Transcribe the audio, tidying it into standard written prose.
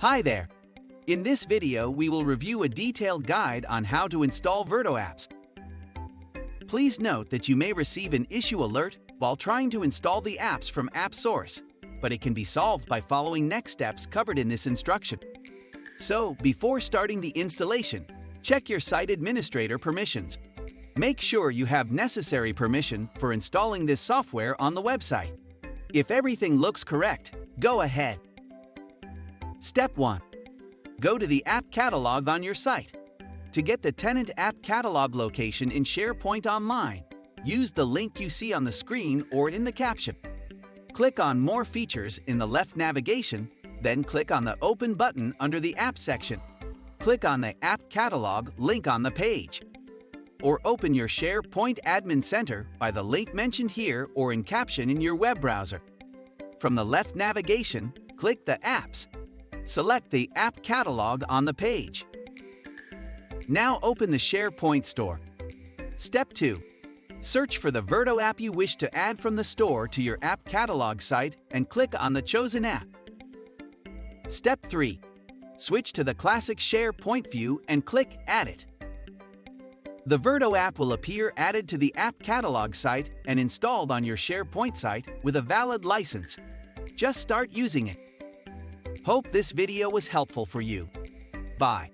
Hi there! In this video, we will review a detailed guide on how to install Virto Apps. Please note that you may receive an issue alert while trying to install the apps from AppSource, but it can be solved by following next steps covered in this instruction. So, before starting the installation, check your site administrator permissions. Make sure you have necessary permission for installing this software on the website. If everything looks correct, go ahead. Step 1. Go to the app catalog on your site. To get the tenant app catalog location in SharePoint Online, use the link you see on the screen or in the caption. Click on More Features in the left navigation, then click on the Open button under the App section. Click on the App Catalog link on the page. Or open your SharePoint Admin Center by the link mentioned here or in caption in your web browser. From the left navigation, click the Apps. Select the App Catalog on the page. Now open the SharePoint store. Step 2. Search for the Virto app you wish to add from the store to your App Catalog site and click on the chosen app. Step 3. Switch to the classic SharePoint view and click Add it. The Virto app will appear added to the App Catalog site and installed on your SharePoint site with a valid license. Just start using it. Hope this video was helpful for you. Bye.